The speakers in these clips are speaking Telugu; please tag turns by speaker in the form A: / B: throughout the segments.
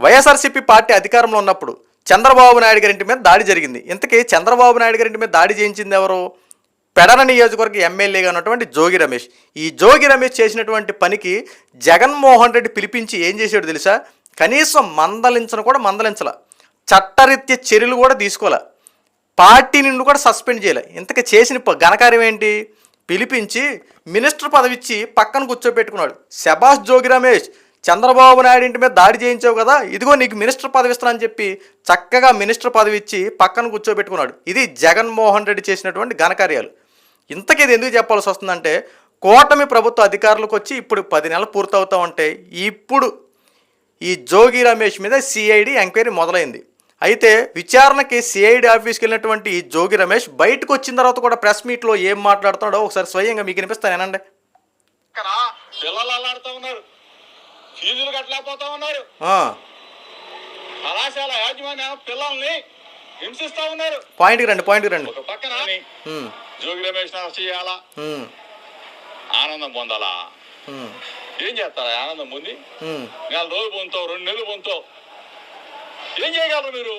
A: వైఎస్ఆర్సీపీ పార్టీ అధికారంలో ఉన్నప్పుడు చంద్రబాబు నాయుడు గారి ఇంటి మీద దాడి జరిగింది. ఇంతకీ చంద్రబాబు నాయుడు గారి ఇంటి మీద దాడి చేయించింది ఎవరు? పెడన నియోజకవర్గ ఎమ్మెల్యేగా ఉన్నటువంటి జోగి రమేష్. ఈ జోగి రమేష్ చేసినటువంటి పనికి జగన్మోహన్ రెడ్డి పిలిపించి ఏం చేశాడు తెలుసా? కనీసం మందలించాల, చట్టరీత్యా చర్యలు కూడా తీసుకోలే, పార్టీ నుండి కూడా సస్పెండ్ చేయలే. ఇంతకీ చేసిన ఘనకార్యం ఏంటి? పిలిపించి మినిస్టర్ పదవి ఇచ్చి పక్కన కూర్చోబెట్టుకున్నాడు. శభాష్ జోగి రమేష్, చంద్రబాబు నాయుడు ఇంటి మీద దాడి చేయించావు కదా, ఇదిగో నీకు మినిస్టర్ పదవి ఇస్తానని చెప్పి చక్కగా మినిస్టర్ పదవి ఇచ్చి పక్కన కూర్చోబెట్టుకున్నాడు. ఇది జగన్మోహన్ రెడ్డి చేసినటువంటి ఘనకార్యాలు. ఇంతకీ ఇది ఎందుకు చెప్పాల్సి వస్తుందంటే, కూటమి ప్రభుత్వ అధికారులకు వచ్చి ఇప్పుడు 10 నెలలు పూర్తవుతూ ఉంటే ఇప్పుడు ఈ జోగి రమేష్ మీద సిఐడి ఎంక్వైరీ మొదలైంది. అయితే విచారణకి సిఐడి ఆఫీస్కి వెళ్ళినటువంటి ఈ జోగి రమేష్ బయటకు వచ్చిన తర్వాత కూడా ప్రెస్ మీట్లో ఏం మాట్లాడుతున్నాడో ఒకసారి స్వయంగా మీకు వినిపిస్తాను, ఏనండి.
B: పిల్లలు అల్లాడుతూ ఉన్నారు, ఫీజులు కట్టలేకపోతా ఉన్నారు, కళాశాల యాజమాన్యం పిల్లల్ని హింసిస్తా ఉన్నారు.
A: పాయింట్కి రండి.
B: ఒక పక్కన జోగి రమేష్ చేయాలా, ఆనందం పొందాలా? ఏం చేస్తారా ఆనందం పొంది? 4 రోజులు పొందుతావు, 2 నెలలు పొందుతావు, ఏం చేయగలరు మీరు?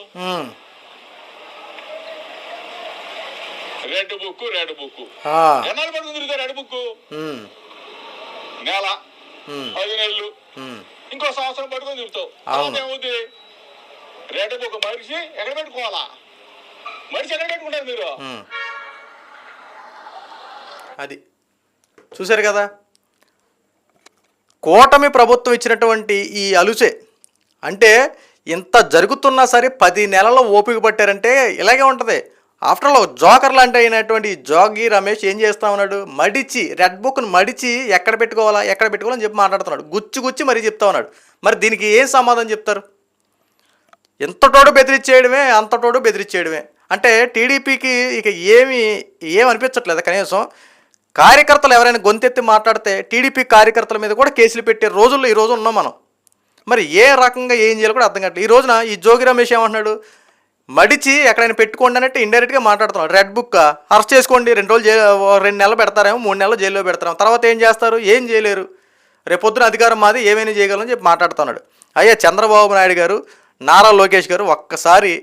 B: రెడ్ బుక్ ఎన్నాళ్ళు పడుతుంది తిరుగుతారు? రెడ్ బుక్ నెల, 10 నెలలు, ఇంకో సంవత్సరం పట్టుకొని తిరుగుతావు. ఏమవుతుంది? రెడ్ బుక్ మనిషి ఎక్కడ పెట్టుకోవాలా? మనిషి ఎక్కడ పెట్టుకుంటారు మీరు?
A: అది చూశారు కదా, కూటమి ప్రభుత్వం ఇచ్చినటువంటి ఈ అలుసే. అంటే ఇంత జరుగుతున్నా సరే 10 నెలల ఓపిక పట్టారంటే ఇలాగే ఉంటుంది. ఆఫ్టర్ ఆల్ జోకర్ లాంటి అయినటువంటి జోగి రమేష్ ఏం చేస్తా ఉన్నాడు? మడిచి రెడ్ బుక్ను మడిచి ఎక్కడ పెట్టుకోవాలని చెప్పి మాట్లాడుతున్నాడు. గుచ్చి మరీ చెప్తా ఉన్నాడు. మరి దీనికి ఏం సమాధానం చెప్తారు? ఎంతటోడు బెదిరించేయడమే, అంతటోడు బెదిరించేయడమే. అంటే టీడీపీకి ఇక ఏమనిపించట్లేదు. కనీసం కార్యకర్తలు ఎవరైనా గొంతెత్తి మాట్లాడితే టీడీపీ కార్యకర్తల మీద కూడా కేసులు పెట్టే రోజుల్లో ఈరోజు ఉన్నాం మనం. మరి ఏ రకంగా ఏం చేయాలో కూడా అర్థం కావట్లేదు. ఈ రోజున ఈ జోగి రమేష్ ఏమంటున్నాడు? మడిచి ఎక్కడైనా పెట్టుకోండి అన్నట్టు ఇండైరెక్ట్గా మాట్లాడుతున్నాడు. రెడ్ బుక్ అరెస్ట్ చేసుకోండి, 2 నెలలు పెడతారేమో, 3 నెలలు జైల్లో పెడతారేమో, తర్వాత ఏం చేస్తారు? ఏం చేయలేరు. రేపొద్దున అధికారం మాది, ఏమైనా చేయగలని చెప్పి మాట్లాడుతున్నాడు. అయ్యా చంద్రబాబు నాయుడు గారు, నారా లోకేష్ గారు, ఒక్కసారి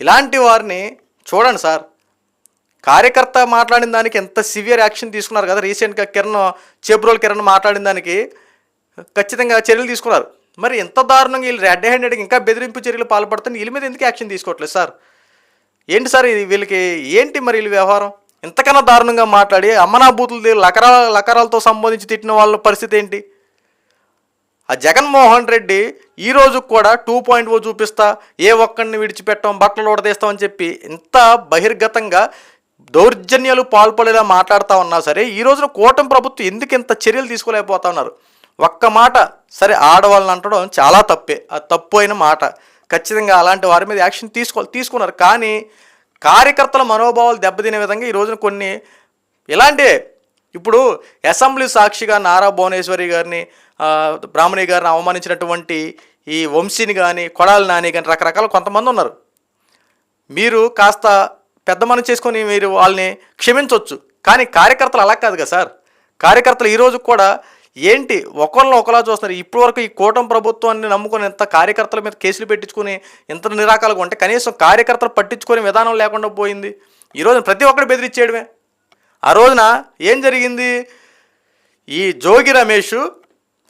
A: ఇలాంటి వారిని చూడండి సార్. కార్యకర్త మాట్లాడిన దానికి ఎంత సివియర్ యాక్షన్ తీసుకున్నారు కదా. రీసెంట్గా చేబ్రోల్ కిరణ్ మాట్లాడిన దానికి ఖచ్చితంగా చర్యలు తీసుకున్నారు. మరి ఎంత దారుణంగా వీళ్ళు రెడ్ హ్యాండెడ్గా ఇంకా బెదిరింపు చర్యలు పాల్పడుతుంది, వీళ్ళ మీద ఎందుకు యాక్షన్ తీసుకోవట్లేదు సార్? ఏంటి సార్ ఇది? వీళ్ళకి ఏంటి మరి వీళ్ళ వ్యవహారం? ఇంతకన్నా దారుణంగా మాట్లాడి అమ్మనాభూతులు లకరాలతో సంబోధించి తిట్టిన వాళ్ళ పరిస్థితి ఏంటి? ఆ జగన్మోహన్ రెడ్డి ఈరోజు కూడా 2.0 చూపిస్తా, ఏ ఒక్కడిని విడిచిపెట్టాం, బట్టలు ఓడదీస్తామని చెప్పి ఇంత బహిర్గతంగా దౌర్జన్యాలు పాల్పడేలా మాట్లాడుతూ ఉన్నా సరే ఈ రోజున కూటమి ప్రభుత్వం ఎందుకు ఇంత చర్యలు తీసుకోలేకపోతా ఉన్నారు? ఒక్క మాట సరే, ఆడవాళ్ళని అంటడం చాలా తప్పే, ఆ తప్పు అయిన మాట. ఖచ్చితంగా అలాంటి వారి మీద యాక్షన్ తీసుకున్నారు. కానీ కార్యకర్తల మనోభావాలు దెబ్బతినే విధంగా ఈ రోజున కొన్ని ఇలాంటి ఇప్పుడు అసెంబ్లీ సాక్షిగా నారా భువనేశ్వరి గారిని, బ్రాహ్మణి గారిని అవమానించినటువంటి ఈ వంశీని కానీ, కొడాలి నాని కానీ రకరకాల కొంతమంది ఉన్నారు. మీరు కాస్త పెద్ద మనం చేసుకొని మీరు వాళ్ళని క్షమించవచ్చు. కానీ కార్యకర్తలు అలా కాదు కదా సార్. కార్యకర్తలు ఈరోజు కూడా ఏంటి ఒకళ్ళని ఒకలా చూస్తున్నారు. ఇప్పటివరకు ఈ కూటమి ప్రభుత్వాన్ని నమ్ముకొని ఎంత కార్యకర్తల మీద కేసులు పెట్టించుకుని ఎంత నిరాకాలుగా ఉంటే కనీసం కార్యకర్తలు పట్టించుకునే విధానం లేకుండా పోయింది. ఈరోజు ప్రతి ఒక్కరు బెదిరించేయడమే. ఆ రోజున ఏం జరిగింది? ఈ జోగి రమేష్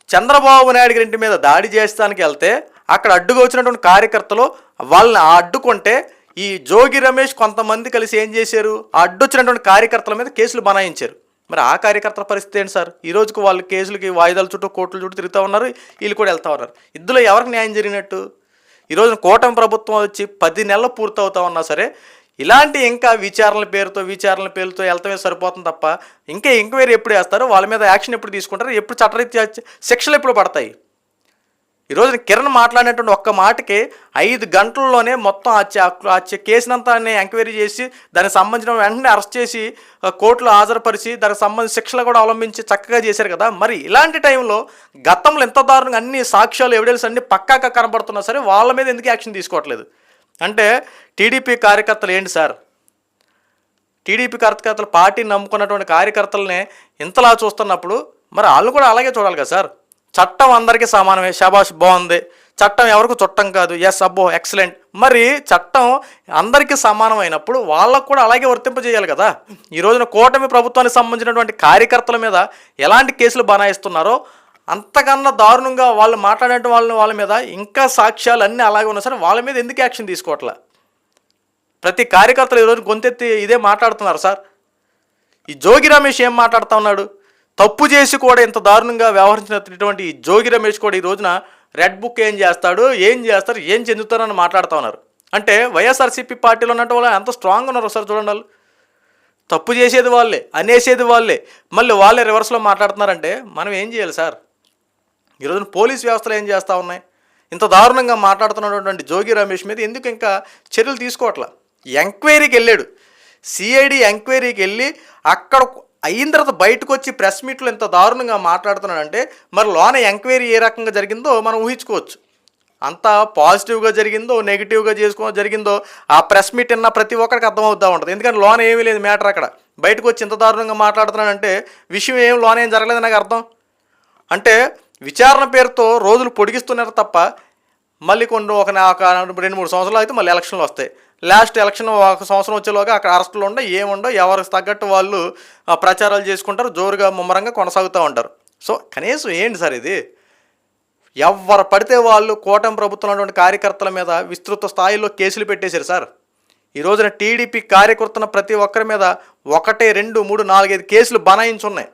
A: చంద్రబాబు నాయుడు గారి ఇంటి మీద దాడి చేస్తానికి వెళ్తే అక్కడ అడ్డుగా వచ్చినటువంటి కార్యకర్తలు వాళ్ళని అడ్డుకుంటే ఈ జోగి రమేష్ కొంతమంది కలిసి ఏం చేశారు? ఆ అడ్డొచ్చినటువంటి కార్యకర్తల మీద కేసులు బనాయించారు. మరి ఆ కార్యకర్తల పరిస్థితి ఏంటి సార్? ఈ రోజుకు వాళ్ళు కేసులకి వాయిదాల చుట్టూ, కోర్టుల చుట్టూ తిరుగుతూ ఉన్నారు, వీళ్ళు కూడా వెళ్తూ ఉన్నారు. ఇందులో ఎవరికి న్యాయం జరిగినట్టు? ఈరోజు కూటమి ప్రభుత్వం వచ్చి 10 నెలలు పూర్తవుతా ఉన్నా సరే ఇలాంటి ఇంకా విచారణల పేరుతో వెళ్తమే సరిపోతుంది తప్ప ఇంకా ఎంక్వైరీ ఎప్పుడు వేస్తారు, వాళ్ళ మీద యాక్షన్ ఎప్పుడు తీసుకుంటారు, ఎప్పుడు చట్టరీత్యా శిక్షలు ఎప్పుడు పడతాయి? ఈరోజు కిరణ్ మాట్లాడినటువంటి ఒక్క మాటకి 5 గంటల్లోనే మొత్తం ఆ కేసునంతా ఎంక్వైరీ చేసి దానికి సంబంధించిన వెంటనే అరెస్ట్ చేసి కోర్టులో హాజరుపరిచి దానికి సంబంధించిన శిక్షలు కూడా అవలంబించి చక్కగా చేశారు కదా. మరి ఇలాంటి టైంలో గతంలో ఎంత దారుణంగా అన్ని సాక్ష్యాలు, ఎవిడెన్స్ అన్ని పక్కాగా కనబడుతున్నా సరే వాళ్ళ మీద ఎందుకు యాక్షన్ తీసుకోవట్లేదు? అంటే టీడీపీ కార్యకర్తలు ఏంటి సార్? టీడీపీ కార్యకర్తలు పార్టీని నమ్ముకున్నటువంటి కార్యకర్తలనే ఇంతలా చూస్తున్నప్పుడు మరి వాళ్ళు కూడా అలాగే చూడాలి కదా సార్. చట్టం అందరికీ సమానమే, శాబాష్ బాగుంది, చట్టం ఎవరికి చుట్టం కాదు. ఎస్, అబ్బో, ఎక్సలెంట్. మరి చట్టం అందరికీ సమానమైనప్పుడు వాళ్ళకు కూడా అలాగే వర్తింపజేయాలి కదా. ఈ రోజున కూటమి ప్రభుత్వానికి సంబంధించినటువంటి కార్యకర్తల మీద ఎలాంటి కేసులు బనాయిస్తున్నారో అంతకన్నా దారుణంగా వాళ్ళు మాట్లాడే వాళ్ళ మీద ఇంకా సాక్ష్యాలు అన్నీ అలాగే ఉన్నా సరే వాళ్ళ మీద ఎందుకు యాక్షన్ తీసుకోవట్లే? ప్రతి కార్యకర్తలు ఈరోజు గొంతెత్తి ఇదే మాట్లాడుతున్నారు సార్. ఈ జోగి రమేష్ ఏం మాట్లాడుతూ ఉన్నాడు? తప్పు చేసి కూడా ఇంత దారుణంగా వ్యవహరించినటువంటి ఈ జోగి రమేష్ కూడా ఈ రోజున రెడ్ బుక్ ఏం చేస్తారు, ఏం చెందుతారని మాట్లాడుతూ ఉన్నారు. అంటే వైఎస్ఆర్సీపీ పార్టీలో ఉన్నట్టు వాళ్ళు ఎంత స్ట్రాంగ్ ఉన్నారు సార్ చూడండి. వాళ్ళు తప్పు చేసేది వాళ్ళే, అనేసేది వాళ్ళే, మళ్ళీ వాళ్ళే రివర్స్లో మాట్లాడుతున్నారంటే మనం ఏం చేయాలి సార్? ఈరోజున పోలీస్ వ్యవస్థలు ఏం చేస్తూ ఉన్నాయి? ఇంత దారుణంగా మాట్లాడుతున్నటువంటి జోగి రమేష్ మీద ఎందుకు ఇంకా చర్యలు తీసుకోవట్లా? ఎంక్వైరీకి వెళ్ళాడు, సిఐడి ఎంక్వైరీకి వెళ్ళి అక్కడ అయిన తర్వాత బయటకు వచ్చి ప్రెస్ మీట్లో ఇంత దారుణంగా మాట్లాడుతున్నాడంటే మరి లోన ఎంక్వైరీ ఏ రకంగా జరిగిందో మనం ఊహించుకోవచ్చు. అంత పాజిటివ్గా జరిగిందో నెగిటివ్గా జరిగిందో ఆ ప్రెస్ మీట్ అన్న ప్రతి ఒక్కరికి అర్థమవుతూ ఉంటుంది. ఎందుకంటే లోన ఏమీ లేదు మ్యాటర్. అక్కడ బయటకు వచ్చి ఇంత దారుణంగా మాట్లాడుతున్నాడంటే విషయం లోన ఏం జరగలేదు నాకు అర్థం. అంటే విచారణ పేరుతో రోజులు పొడిగిస్తున్నారు తప్ప మళ్ళీ కొన్ని ఒక 2-3 సంవత్సరాలు అయితే మళ్ళీ ఎలక్షన్లు వస్తాయి. లాస్ట్ ఎలక్షన్ ఒక సంవత్సరం వచ్చేలోగా అక్కడ అరెస్టులు ఉండవు, ఏముండవు, ఎవరికి తగ్గట్టు వాళ్ళు ప్రచారాలు చేసుకుంటారు, జోరుగా ముమ్మరంగా కొనసాగుతూ ఉంటారు. సో కనీసం ఏంటి సార్ ఇది? ఎవరు పడితే వాళ్ళు కూటమి ప్రభుత్వంలో ఉన్నటువంటి కార్యకర్తల మీద విస్తృత స్థాయిలో కేసులు పెట్టేశారు సార్. ఈ రోజున టీడీపీ కార్యకర్తల ప్రతి ఒక్కరి మీద 1, 2, 3, 4, 5 కేసులు బనాయించున్నాయి.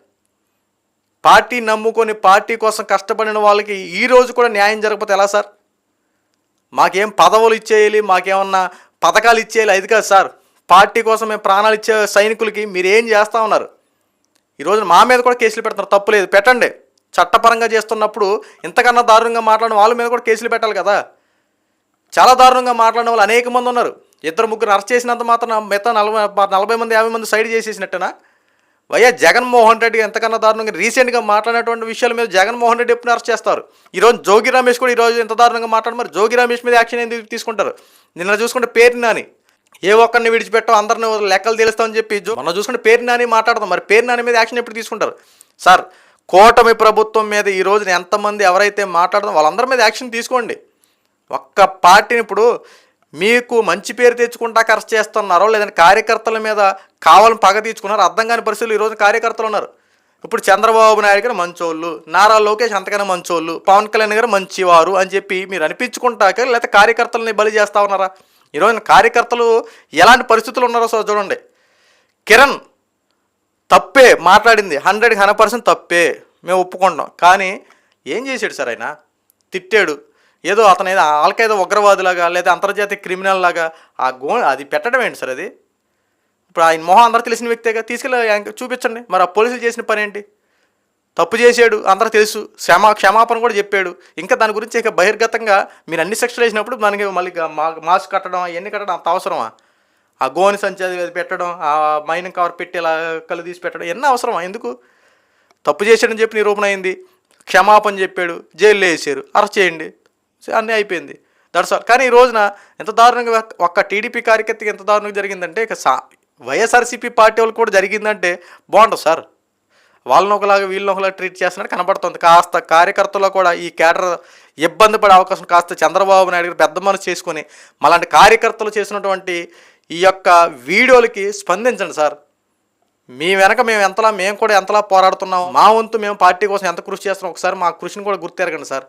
A: పార్టీ నమ్ముకొని పార్టీ కోసం కష్టపడిన వాళ్ళకి ఈ రోజు కూడా న్యాయం జరగకపోతే ఎలా సార్? మాకేం పదవులు ఇచ్చేయాలి, మాకేమన్నా పథకాలు ఇచ్చేయాలి, అది కాదు సార్. పార్టీ కోసం మేము ప్రాణాలు ఇచ్చే సైనికులకి మీరు ఏం చేస్తూ ఉన్నారు? ఈరోజు మా మీద కూడా కేసులు పెడుతున్నారు, తప్పులేదు, పెట్టండి. చట్టపరంగా చేస్తున్నప్పుడు ఇంతకన్నా దారుణంగా మాట్లాడిన వాళ్ళ మీద కూడా కేసులు పెట్టాలి కదా. చాలా దారుణంగా మాట్లాడిన వాళ్ళు అనేక మంది ఉన్నారు. 2-3 అరెస్ట్ చేసినంత మాత్రం మిగతా 40 మంది 50 మంది సైడ్ చేసేసినట్టేనా? వైఎస్ జగన్మోహన్ రెడ్డి ఎంతకన్నా దారుణంగా రీసెంట్గా మాట్లాడినటువంటి విషయాల మీద జగన్మోహన్ రెడ్డి ఎప్పుడు అరెస్ట్ చేస్తారు? ఈరోజు జోగి రమేష్ కూడా ఈరోజు ఎంత దారుణంగా మాట్లాడు, మరి జోగి రమేష్ మీద యాక్షన్ ఎందుకు తీసుకుంటారు? నిన్న చూసుకుంటే పేరు నాని ఏ ఒక్కరిని విడిచిపెట్టాం, అందరిని లెక్కలు తెలుస్తామని చెప్పి మొన్న చూసుకుంటే పేరు నాని మాట్లాడతాం, మరి పేరు నాని మీద యాక్షన్ ఎప్పుడు తీసుకుంటారు సార్? కూటమి ప్రభుత్వం మీద ఈ రోజున ఎంతమంది ఎవరైతే మాట్లాడతాం వాళ్ళందరి మీద యాక్షన్ తీసుకోండి. ఒక్క పార్టీని ఇప్పుడు మీకు మంచి పేరు తెచ్చుకుంటాక అరెస్ట్ చేస్తున్నారో లేదంటే కార్యకర్తల మీద కావాలని పగ తీర్చుకున్నారో అర్థం కాని పరిస్థితులు ఈరోజు కార్యకర్తలు ఉన్నారు. ఇప్పుడు చంద్రబాబు నాయుడు గారు మంచోళ్ళు, నారా లోకేష్ అంతకన్నా మంచోళ్ళు, పవన్ కళ్యాణ్ గారు మంచివారు అని చెప్పి మీరు అనిపించుకుంటాక లేకపోతే కార్యకర్తలని బలి చేస్తూ ఉన్నారా? ఈరోజు కార్యకర్తలు ఎలాంటి పరిస్థితులు ఉన్నారో సో చూడండి. కిరణ్ తప్పే మాట్లాడింది, 100% తప్పే, మేము ఒప్పుకుంటాం. కానీ ఏం చేశాడు సార్? ఆయన తిట్టాడు, ఏదో అతను ఏదో ఆల్కైదా ఉగ్రవాదిలాగా లేదా అంతర్జాతీయ క్రిమినల్ లాగా అది పెట్టడం ఏంటి సార్? అది ఇప్పుడు ఆయన మొహం అందరూ తెలిసిన వ్యక్తిగా తీసుకెళ్ళి చూపించండి. మరి ఆ పోలీసులు చేసిన పని ఏంటి? తప్పు చేశాడు, అందరూ తెలుసు, క్షమాపణ కూడా చెప్పాడు. ఇంకా దాని గురించి ఇక బహిర్గతంగా మీరు అన్ని సెక్షన్లు వేసినప్పుడు మనకి మళ్ళీ మాస్క్ కట్టడం అవన్నీ కట్టడం అంత అవసరమా? ఆ గోని సంచి అది పెట్టడం, ఆ మైనింగ్ కవర్ పెట్టి ఇలా కళ్ళు తీసి పెట్టడం ఎన్న అవసరమా? ఎందుకు? తప్పు చేశాడని చెప్పి నిరూపణ అయింది, క్షమాపణ చెప్పాడు, జైల్లో వేసారు, అరెస్ట్ చేయండి, అన్నీ అయిపోయింది, దట్స్ ఆల్. కానీ ఈ రోజున ఎంత దారుణంగా ఒక్క టీడీపీ కార్యకర్తకి ఎంత దారుణంగా జరిగిందంటే ఇక వైఎస్ఆర్సీపీ పార్టీ వాళ్ళకి కూడా జరిగిందంటే బాగుంటుంది సార్. వాళ్ళని ఒకలాగా వీళ్ళని ఒకలాగా ట్రీట్ చేస్తున్నట్టు కనబడుతుంది. కాస్త కార్యకర్తల్లో కూడా ఈ కేడర్ ఇబ్బంది పడే అవకాశం కాస్త చంద్రబాబు నాయుడు గారు పెద్ద మనసు చేసుకొని మలాంటి కార్యకర్తలు చేసినటువంటి ఈ యొక్క వీడియోలకి స్పందించండి సార్. మీ వెనక మేము కూడా ఎంతలా పోరాడుతున్నాం, మా వంతు మేము పార్టీ కోసం ఎంత కృషి చేస్తున్నాం ఒకసారి మా కృషిని కూడా గుర్తెరగండి సార్.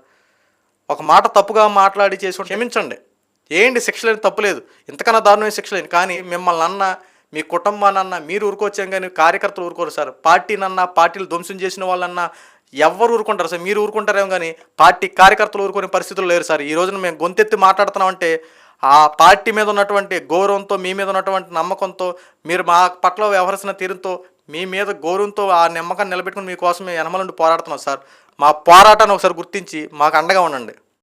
A: ఒక మాట తప్పుగా మాట్లాడి చేసుకుని క్షమించండి. ఏంటి శిక్షలేని తప్పులేదు, ఇంతకన్నా దారుణమైన శిక్షలేని. కానీ మిమ్మల్ని అన్న మీ కుటుంబానన్నా మీరు ఊరుకోవచ్చాం, కానీ కార్యకర్తలు ఊరుకోరు సార్. పార్టీనన్నా పార్టీలు ధ్వంసం చేసిన వాళ్ళన్నా ఎవరు ఊరుకుంటారు సార్? మీరు ఊరుకుంటారేమో కానీ పార్టీ కార్యకర్తలు ఊరుకునే పరిస్థితులు లేరు సార్. ఈ రోజున మేము గొంతెత్తి మాట్లాడుతున్నామంటే ఆ పార్టీ మీద ఉన్నటువంటి గౌరవంతో, మీ మీద ఉన్నటువంటి నమ్మకంతో, మీరు మా పట్ల వ్యవహరిస్తున్న తీరుతో, మీ మీద గౌరవంతో ఆ నమ్మకాన్ని నిలబెట్టుకుని మీకోసం మేము ఎనమల నుండి పోరాడుతున్నాం సార్. మా పోరాటాన్ని ఒకసారి గుర్తించి మాకు అండగా ఉండండి.